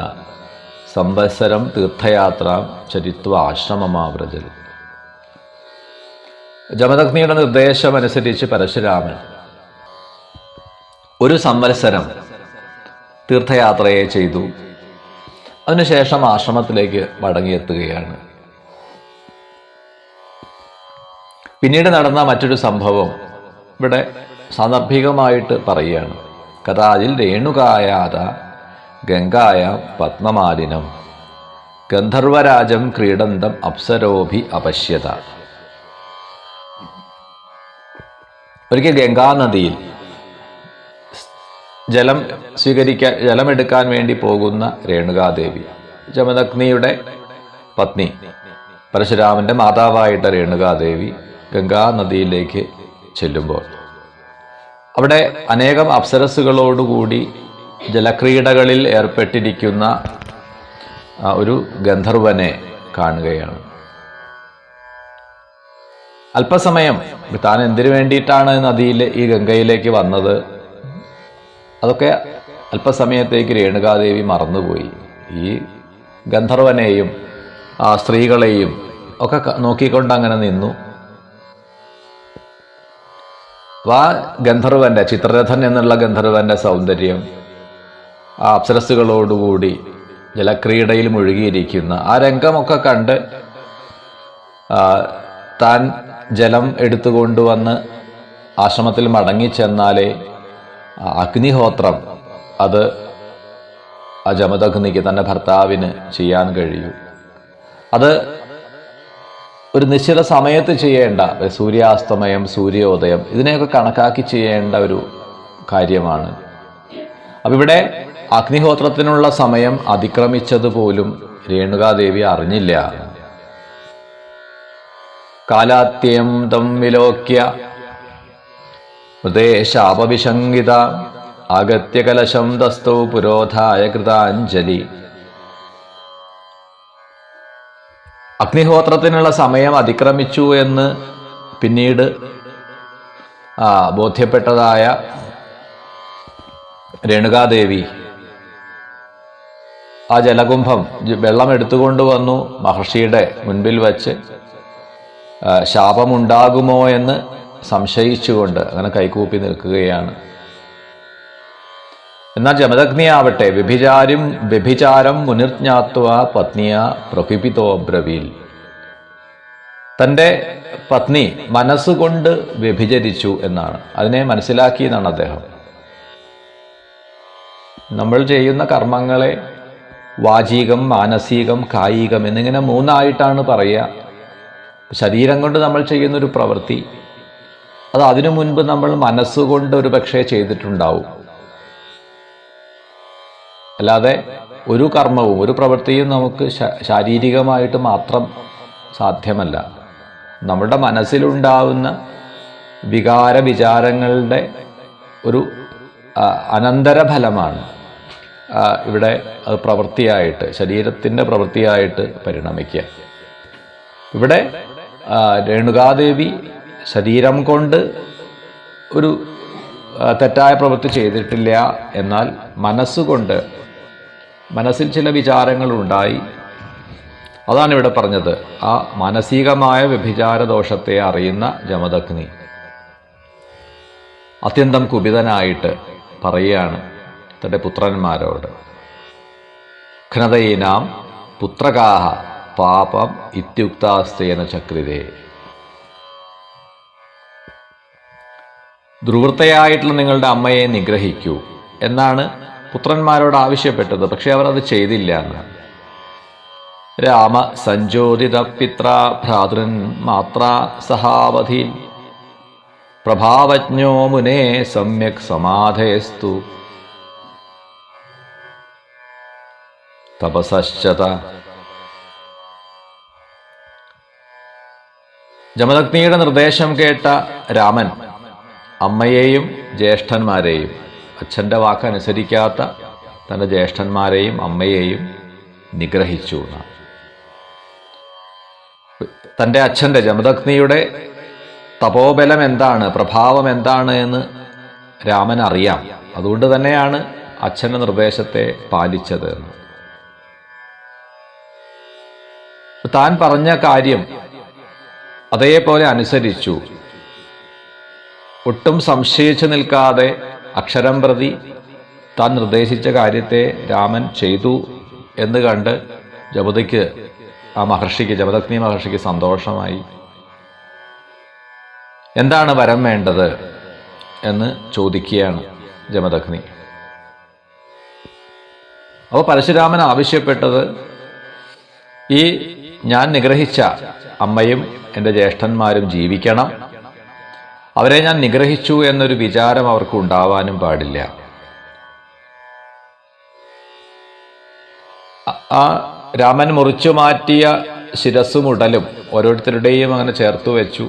സംവത്സരം തീർത്ഥയാത്ര ചരിത്വ ആശ്രമമാവ്രജൽ. ജമദഗ്നിയുടെ നിർദ്ദേശമനുസരിച്ച് പരശുരാമൻ ഒരു സംവത്സരം തീർത്ഥയാത്രയെ ചെയ്തു. അതിനുശേഷം ആശ്രമത്തിലേക്ക് മടങ്ങിയെത്തുകയാണ്. പിന്നീട് നടന്ന മറ്റൊരു സംഭവം ഇവിടെ സാന്ദർഭികമായിട്ട് പറയുകയാണ്. കഥാചിൽ രേണുകായാത ഗംഗായ പത്മമാലിനം ഗന്ധർവരാജം ക്രീഡന്തം അപ്സരോഭി അപശ്യത. ഒരിക്കൽ ഗംഗാനദിയിൽ ജലമെടുക്കാൻ വേണ്ടി പോകുന്ന രേണുകാദേവി, ജമദഗ്നിയുടെ പത്നി, പരശുരാമന്റെ മാതാവായിട്ട് രേണുകാദേവി ഗംഗാനദിയിലേക്ക് ചെല്ലുമ്പോൾ അവിടെ അനേകം അപ്സരസ്സുകളോടുകൂടി ജലക്രീഡകളിൽ ഏർപ്പെട്ടിരിക്കുന്ന ഒരു ഗന്ധർവനെ കാണുകയാണ്. അല്പസമയം താൻ എന്തിനു വേണ്ടിയിട്ടാണ് നദിയിൽ ഈ ഗംഗയിലേക്ക് വന്നത്, അതൊക്കെ അല്പസമയത്തേക്ക് രേണുകാദേവി മറന്നുപോയി. ഈ ഗന്ധർവനെയും ആ സ്ത്രീകളെയും ഒക്കെ നോക്കിക്കൊണ്ട് അങ്ങനെ നിന്നു. ആ ഗന്ധർവന്റെ, ചിത്രരഥൻ എന്നുള്ള ഗന്ധർവന്റെ സൗന്ദര്യം, ആ അപ്സരസ്സുകളോടുകൂടി ജലക്രീഡയിൽ മുഴുകിയിരിക്കുന്ന ആ രംഗമൊക്കെ കണ്ട് താൻ ജലം എടുത്തുകൊണ്ടുവന്ന് ആശ്രമത്തിൽ മടങ്ങിച്ചെന്നാലേ അഗ്നിഹോത്രം അത് ആ ജമദഗ്നിക്ക്, തൻ്റെ ഭർത്താവിന് ചെയ്യാൻ കഴിയൂ. അത് ഒരു നിശ്ചിത സമയത്ത് ചെയ്യേണ്ട, സൂര്യാസ്തമയം, സൂര്യോദയം, ഇതിനെയൊക്കെ കണക്കാക്കി ചെയ്യേണ്ട ഒരു കാര്യമാണ്. അപ്പം ഇവിടെ അഗ്നിഹോത്രത്തിനുള്ള സമയം അതിക്രമിച്ചതുപോലും രേണുകാദേവി അറിഞ്ഞില്ല. കാലാത്യം തം വിലോക്യ ഹൃദേ ശാപവിശങ്കിത ആഗത്യ കലശം ദസ്തൗ പുരോധായ കൃതാഞ്ജലി. അഗ്നിഹോത്രത്തിനുള്ള സമയം അതിക്രമിച്ചു എന്ന് പിന്നീട് ബോധ്യപ്പെട്ടതായ രേണുകാദേവി ആ ജലകുംഭം, വെള്ളം എടുത്തുകൊണ്ടുവന്നു മഹർഷിയുടെ മുൻപിൽ വച്ച് ശാപമുണ്ടാകുമോ എന്ന് സംശയിച്ചുകൊണ്ട് അങ്ങനെ കൈകൂപ്പി നിൽക്കുകയാണ്. എന്നാൽ ജമദഗ്നിയാവട്ടെ വ്യഭിചാരം മുനിർജ്ഞാത്വ പത്നിയ പ്രഭിപിതോ ബ്രവീൽ. തൻ്റെ പത്നി മനസ്സുകൊണ്ട് വ്യഭിചരിച്ചു എന്നാണ്, അതിനെ മനസ്സിലാക്കി എന്നാണ് അദ്ദേഹം. നമ്മൾ ചെയ്യുന്ന കർമ്മങ്ങളെ വാചികം, മാനസികം, കായികം എന്നിങ്ങനെ മൂന്നായിട്ടാണ് പറയുക. ശരീരം കൊണ്ട് നമ്മൾ ചെയ്യുന്നൊരു പ്രവൃത്തി, അത് അതിനു മുൻപ് നമ്മൾ മനസ്സുകൊണ്ട് ഒരു പക്ഷേ ചെയ്തിട്ടുണ്ടാവും. അല്ലാതെ ഒരു കർമ്മവും ഒരു പ്രവൃത്തിയും നമുക്ക് ശാരീരികമായിട്ട് മാത്രം സാധ്യമല്ല. നമ്മുടെ മനസ്സിലുണ്ടാവുന്ന വിചാരങ്ങളുടെ ഒരു അനന്തരഫലമാണ് ഇവിടെ അത് പ്രവൃത്തിയായിട്ട്, ശരീരത്തിൻ്റെ പ്രവൃത്തിയായിട്ട് പരിണമിക്കുക. ഇവിടെ രേണുകാദേവി ശരീരം കൊണ്ട് ഒരു തെറ്റായ പ്രവൃത്തി ചെയ്തിട്ടില്ല, എന്നാൽ മനസ്സുകൊണ്ട്, മനസ്സിൽ ചില വിചാരങ്ങളുണ്ടായി. അതാണ് ഇവിടെ പറഞ്ഞത്. ആ മാനസികമായ വ്യഭിചാര ദോഷത്തെ അറിയുന്ന ജമദഗ്നി അത്യന്തം കുപിതനായിട്ട് പറയുകയാണ് തൻ്റെ പുത്രന്മാരോട്, ഘ്നതയിനാം പുത്രകാഹ പാപം ഇത്യുക്താസ്തേന ചക്രിതേ. ദുർവൃത്തയായിട്ടുള്ള നിങ്ങളുടെ അമ്മയെ നിഗ്രഹിക്കൂ എന്നാണ് പുത്രന്മാരോട് ആവശ്യപ്പെട്ടത്. പക്ഷെ അവർ അത് ചെയ്തില്ല എന്നാണ്. രാമ സഞ്ജോതിത പിത്ര ഭ്രാതൃൻ മാത്ര സഹാവധി പ്രഭാവജ്ഞോ മുനേ സമ്യക് സമാധേസ്തു തപസശ്ചത. ജമദഗ്നിയുടെ നിർദ്ദേശം കേട്ട രാമൻ അമ്മയെയും ജ്യേഷ്ഠന്മാരെയും, അച്ഛൻ്റെ വാക്കനുസരിക്കാത്ത തൻ്റെ ജ്യേഷ്ഠന്മാരെയും അമ്മയെയും നിഗ്രഹിച്ചു. തൻ്റെ അച്ഛൻ്റെ, ജമദഗ്നിയുടെ തപോബലം എന്താണ്, പ്രഭാവം എന്താണ് എന്ന് രാമൻ അറിയാം. അതുകൊണ്ട് തന്നെയാണ് അച്ഛൻ്റെ നിർദ്ദേശത്തെ പാലിച്ചത്. താൻ പറഞ്ഞ കാര്യം അതേപോലെ അനുസരിച്ചു. ഒട്ടും സംശയിച്ചു നിൽക്കാതെ അക്ഷരം പ്രതി താൻ നിർദ്ദേശിച്ച കാര്യത്തെ രാമൻ ചെയ്തു എന്ന് കണ്ട് ജമദഗ്നി മഹർഷിക്ക് സന്തോഷമായി. എന്താണ് വരം വേണ്ടത് എന്ന് ചോദിക്കുകയാണ് ജമദഗ്നി. അപ്പോൾ പരശുരാമൻ ആവശ്യപ്പെട്ടത്, ഈ ഞാൻ നിഗ്രഹിച്ച അമ്മയും എൻ്റെ ജ്യേഷ്ഠന്മാരും ജീവിക്കണം, അവരെ ഞാൻ നിഗ്രഹിച്ചു എന്നൊരു വിചാരം അവർക്ക് ഉണ്ടാവാനും പാടില്ല. ആ രാമൻ മുറിച്ചു മാറ്റിയ ശിരസ്സും ഉടലും ഓരോരുത്തരുടെയും അങ്ങനെ ചേർത്തു വെച്ചു.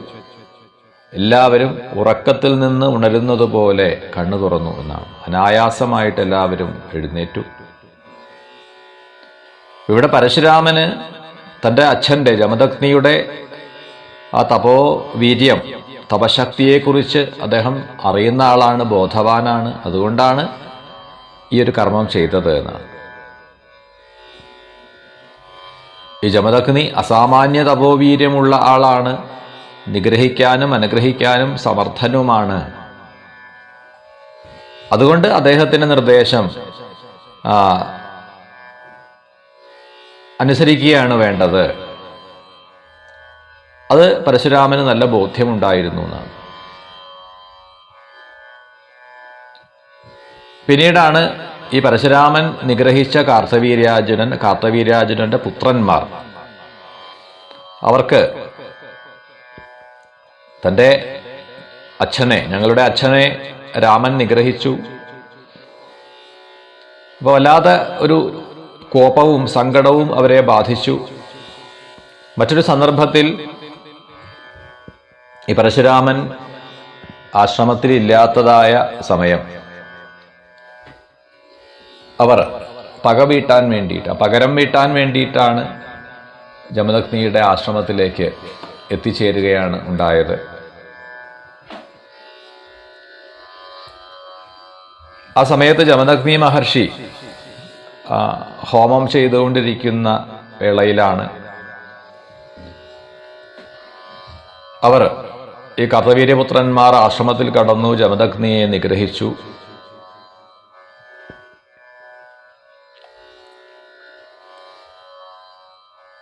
എല്ലാവരും ഉറക്കത്തിൽ നിന്ന് ഉണരുന്നത് പോലെ കണ്ണു തുറന്നു എന്നാണ്. അനായാസമായിട്ട് എല്ലാവരും എഴുന്നേറ്റു. ഇവിടെ പരശുരാമന് തൻ്റെ അച്ഛൻ്റെ, ജമദഗ്നിയുടെ ആ വീര്യം തപശക്തിയെക്കുറിച്ച് അദ്ദേഹം അറിയുന്ന ആളാണ്, ബോധവാനാണ്. അതുകൊണ്ടാണ് ഈ ഒരു കർമ്മം ചെയ്തത് എന്നാണ്. ഈ ജമദഗ്നി അസാമാന്യ തപോവീര്യമുള്ള ആളാണ്, നിഗ്രഹിക്കാനും അനുഗ്രഹിക്കാനും സമർത്ഥനുമാണ്. അതുകൊണ്ട് അദ്ദേഹത്തിന്റെ നിർദ്ദേശം അനുസരിക്കുകയാണ് വേണ്ടത്. അത് പരശുരാമന് നല്ല ബോധ്യമുണ്ടായിരുന്നു എന്നാണ്. പിന്നീടാണ് ഈ പരശുരാമൻ നിഗ്രഹിച്ച കാർത്തവീര്യാർജുനന്റെ പുത്രന്മാർ, അവർക്ക് തൻ്റെ ഞങ്ങളുടെ അച്ഛനെ രാമൻ നിഗ്രഹിച്ചു. അപ്പോൾ വല്ലാതെ ഒരു കോപവും സങ്കടവും അവരെ ബാധിച്ചു. മറ്റൊരു സന്ദർഭത്തിൽ ഈ പരശുരാമൻ ആശ്രമത്തിൽ ഇല്ലാത്തതായ സമയം അവർ പകരം വീട്ടാൻ വേണ്ടിയിട്ടാണ് ജമദഗ്നിയുടെ ആശ്രമത്തിലേക്ക് എത്തിച്ചേരുകയാണ് ഉണ്ടായത്. ആ സമയത്ത് ജമദഗ്നി മഹർഷി ഹോമം ചെയ്തുകൊണ്ടിരിക്കുന്ന വേളയിലാണ് അവർ ഈ കാർത്തവീര്യപുത്രന്മാർ ആശ്രമത്തിൽ കടന്നു, ജമദഗ്നിയെ നിഗ്രഹിച്ചു.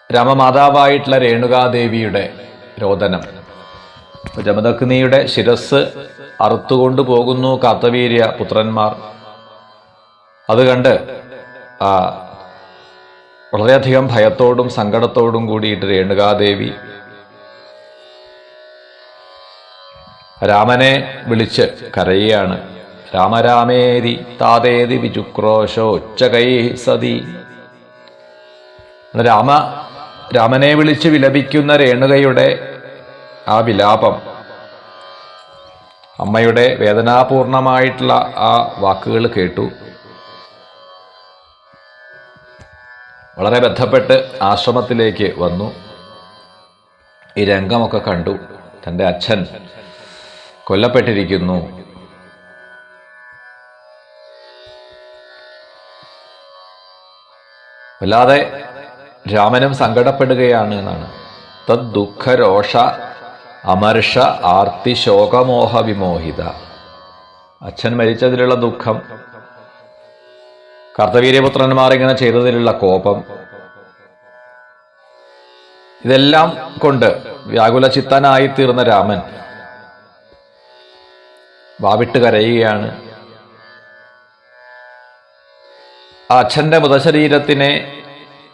രാമമാതാവായിട്ടുള്ള രേണുകാദേവിയുടെ രോദനം, ജമദഗ്നിയുടെ ശിരസ് അറുത്തുകൊണ്ടു പോകുന്നു കാർത്തവീര്യ പുത്രന്മാർ. അത് കണ്ട് വളരെയധികം ഭയത്തോടും സങ്കടത്തോടും കൂടിയിട്ട് രേണുകാദേവി രാമനെ വിളിച്ച് കരയുകയാണ്. രാമരാമേതി താതേതി വിചുക്രോശോച്ചകൈ സതി. രാമനെ വിളിച്ച് വിലപിക്കുന്ന രേണുകയുടെ ആ വിലാപം, അമ്മയുടെ വേദനാപൂർണമായിട്ടുള്ള ആ വാക്കുകൾ കേട്ടു. വളരെ ബന്ധപ്പെട്ട് ആശ്രമത്തിലേക്ക് വന്നു. ഈ രംഗമൊക്കെ കണ്ടു. തൻ്റെ അച്ഛൻ കൊല്ലപ്പെട്ടിരിക്കുന്നു. വല്ലാതെ രാമനും സങ്കടപ്പെടുകയാണ് എന്നാണ്. തദ്ദുഃഖരോഷ അമർഷ ആർത്തി ശോകമോഹ വിമോഹിത. അച്ഛൻ മരിച്ചതിലുള്ള ദുഃഖം, കാർത്തവീര്യപുത്രന്മാർ ഇങ്ങനെ ചെയ്തതിലുള്ള കോപം, ഇതെല്ലാം കൊണ്ട് വ്യാകുലചിത്തനായിത്തീർന്ന രാമൻ വാവിട്ട് കരയുകയാണ്. ആ അച്ഛൻ്റെ മൃതശരീരത്തിനെ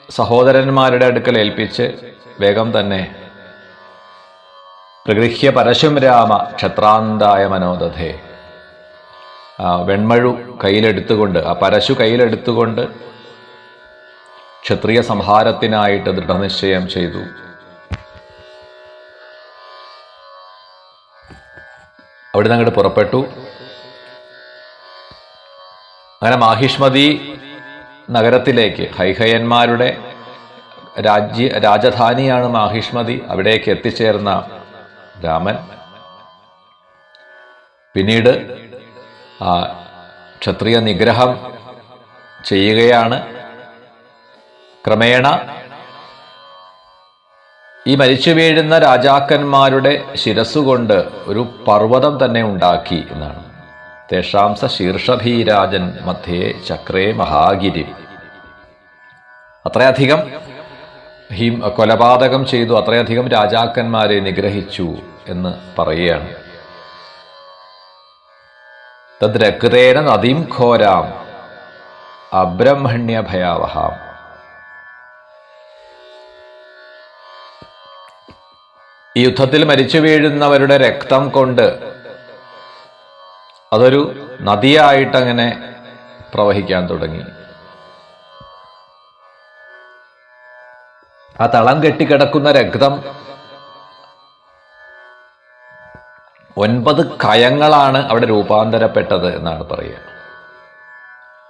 സഹോദരന്മാരുടെ അടുക്കൽ ഏൽപ്പിച്ച് വേഗം തന്നെ പ്രഗൃഹ്യ പരശും രാമ ക്ഷത്രാന്തായ മനോദധേ, വെൺമഴു കയ്യിലെടുത്തുകൊണ്ട്, ആ പരശു കയ്യിലെടുത്തുകൊണ്ട് ക്ഷത്രിയ സംഹാരത്തിനായിട്ട് ദൃഢനിശ്ചയം ചെയ്തു. അവിടുന്ന് അങ്ങോട്ട് പുറപ്പെട്ടു. അങ്ങനെ മാഹിഷ്മതി നഗരത്തിലേക്ക്, ഹൈഹയന്മാരുടെ രാജധാനിയാണ് മാഹിഷ്മതി, അവിടേക്ക് എത്തിച്ചേർന്ന രാമൻ പിന്നീട് ക്ഷത്രിയ നിഗ്രഹം ചെയ്യുകയാണ്. ക്രമേണ ഈ മരിച്ചു വീഴുന്ന രാജാക്കന്മാരുടെ ശിരസ്സുകൊണ്ട് ഒരു പർവ്വതം തന്നെ ഉണ്ടാക്കി എന്നാണ്. തേഷാംസ ശീർഷഭീരാജൻ മധ്യേ ചക്രേ മഹാഗിരി. അത്രയധികം കൊലപാതകം ചെയ്തു, അത്രയധികം രാജാക്കന്മാരെ നിഗ്രഹിച്ചു എന്ന് പറയുകയാണ്. തദ്രക്തേന നദീം ഘോരാം അബ്രഹ്മണ്യ ഭയാവഹാം. ഈ യുദ്ധത്തിൽ മരിച്ചു വീഴുന്നവരുടെ രക്തം കൊണ്ട് അതൊരു നദിയായിട്ടങ്ങനെ പ്രവഹിക്കാൻ തുടങ്ങി. ആ തളം കെട്ടിക്കിടക്കുന്ന രക്തം 9 കയങ്ങളാണ് അവിടെ രൂപാന്തരപ്പെട്ടത് എന്നാണ് പറയുക.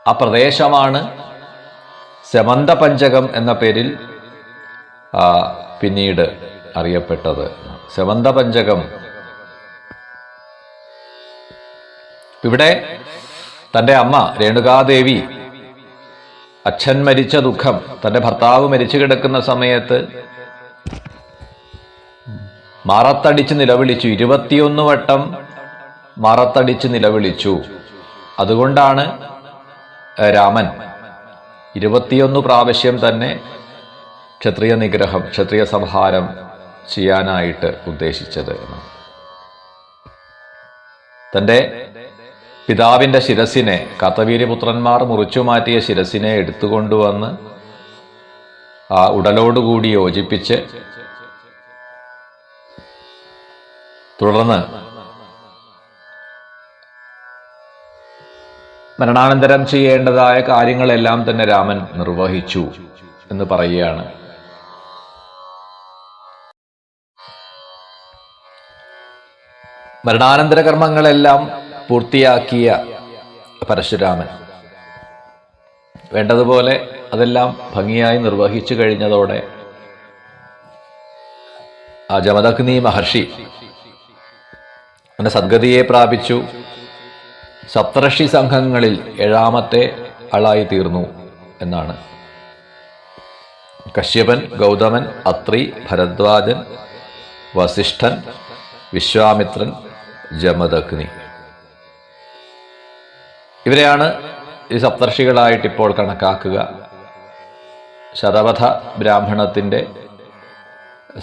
ആ പ്രദേശമാണ് സമന്തപഞ്ചകം എന്ന പേരിൽ പിന്നീട് അറിയപ്പെട്ടത്. സ്യമന്തപഞ്ചകം. ഇവിടെ തൻ്റെ അമ്മ രേണുകാദേവി അച്ഛൻ മരിച്ച ദുഃഖം, തൻ്റെ ഭർത്താവ് മരിച്ചു കിടക്കുന്ന സമയത്ത് മാറത്തടിച്ച് നിലവിളിച്ചു. 21 വട്ടം മാറത്തടിച്ച് നിലവിളിച്ചു. അതുകൊണ്ടാണ് രാമൻ 21 പ്രാവശ്യം തന്നെ ക്ഷത്രിയ നിഗ്രഹം, ക്ഷത്രിയ സംഹാരം ചെയ്യാനായിട്ട് ഉദ്ദേശിച്ചത്. തൻ്റെ പിതാവിൻ്റെ ശിരസിനെ, കാർത്തവീര്യപുത്രന്മാർ മുറിച്ചു മാറ്റിയ ശിരസിനെ എടുത്തുകൊണ്ടുവന്ന് ആ ഉടലോടുകൂടി യോജിപ്പിച്ച് തുടർന്ന് മരണാനന്തരം ചെയ്യേണ്ടതായ കാര്യങ്ങളെല്ലാം തന്നെ രാമൻ നിർവഹിച്ചു എന്ന് പറയുകയാണ്. മരണാനന്തര കർമ്മങ്ങളെല്ലാം പൂർത്തിയാക്കിയ പരശുരാമൻ വേണ്ടതുപോലെ അതെല്ലാം ഭംഗിയായി നിർവഹിച്ചു കഴിഞ്ഞതോടെ ആ ജമദഗ്നി മഹർഷി അങ്ങനെ സദ്ഗതിയെ പ്രാപിച്ചു. സപ്തർഷി സംഘങ്ങളിൽ 7ാമത്തെ ആളായി തീർന്നു എന്നാണ്. കശ്യപൻ, ഗൗതമൻ, അത്രി, ഭരദ്വാജൻ, വസിഷ്ഠൻ, വിശ്വാമിത്രൻ, ജമദഗ്നി, ഇവരെയാണ് ഈ സപ്തർഷികളായിട്ടിപ്പോൾ കണക്കാക്കുക. ശതവധ ബ്രാഹ്മണത്തിൻ്റെ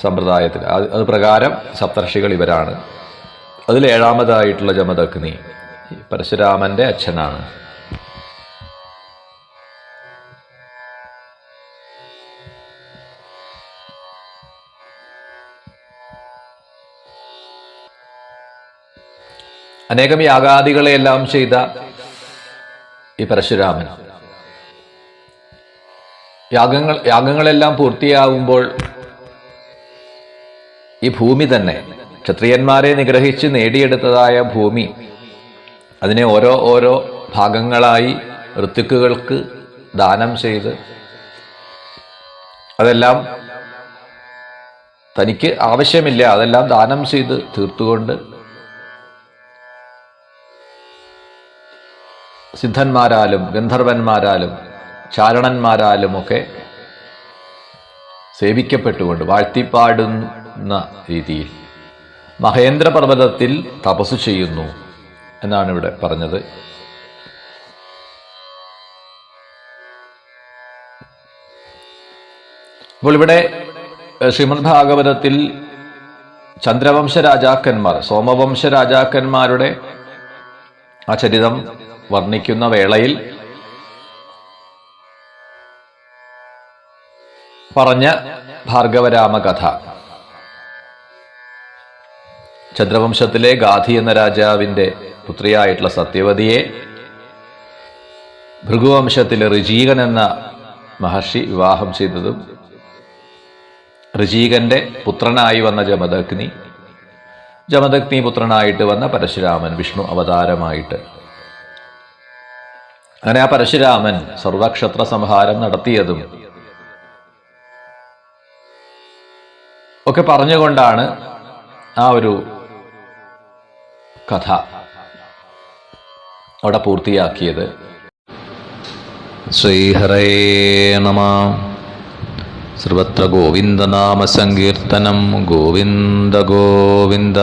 സമ്പ്രദായത്തിൽ അത് പ്രകാരം സപ്തർഷികൾ ഇവരാണ്. അതിൽ 7ാമതായിട്ടുള്ള ജമദഗ്നി പരശുരാമന്റെ അച്ഛനാണ്. അനേകം യാഗാദികളെല്ലാം ചെയ്ത ഈ പരശുരാമൻ യാഗങ്ങളെല്ലാം പൂർത്തിയാവുമ്പോൾ ഈ ഭൂമി തന്നെ, ക്ഷത്രിയന്മാരെ നിഗ്രഹിച്ച് നേടിയെടുത്തതായ ഭൂമി, അതിനെ ഓരോ ഭാഗങ്ങളായി ഋത്തുക്കുകൾക്ക് ദാനം ചെയ്ത് അതെല്ലാം തനിക്ക് ആവശ്യമില്ല, അതെല്ലാം ദാനം ചെയ്ത് തീർത്തുകൊണ്ട് സിദ്ധന്മാരാലും ഗന്ധർവന്മാരാലും ചാരണന്മാരാലുമൊക്കെ സേവിക്കപ്പെട്ടുകൊണ്ട് വാഴ്ത്തിപ്പാടുന്ന രീതിയിൽ മഹേന്ദ്ര പർവ്വതത്തിൽ തപസ്സു ചെയ്യുന്നു എന്നാണ് ഇവിടെ പറഞ്ഞത്. അപ്പോൾ ഇവിടെ ശ്രീമദ് ഭാഗവതത്തിൽ ചന്ദ്രവംശ രാജാക്കന്മാർ, സോമവംശ രാജാക്കന്മാരുടെ ആ ചരിതം വർണ്ണിക്കുന്ന വേളയിൽ പറഞ്ഞ ഭാർഗവരാമ കഥ, ചന്ദ്രവംശത്തിലെ ഗാധി എന്ന രാജാവിൻ്റെ പുത്രിയായിട്ടുള്ള സത്യവതിയെ ഭൃഗുവംശത്തിലെ ഋചീകൻ എന്ന മഹർഷി വിവാഹം ചെയ്തതും ഋചീകന്റെ പുത്രനായി വന്ന ജമദഗ്നി പുത്രനായിട്ട് വന്ന പരശുരാമൻ, വിഷ്ണു അവതാരമായിട്ട്. അങ്ങനെ ആ പരശുരാമൻ സർവക്ഷത്ര സംഹാരം നടത്തിയതും ഒക്കെ പറഞ്ഞുകൊണ്ടാണ് ആ ഒരു കഥ അവിടെ പൂർത്തിയാക്കിയത്. ശ്രീഹരേ നമഃ. സർവത്ര ഗോവിന്ദനാമ സങ്കീർത്തനം. ഗോവിന്ദ ഗോവിന്ദ.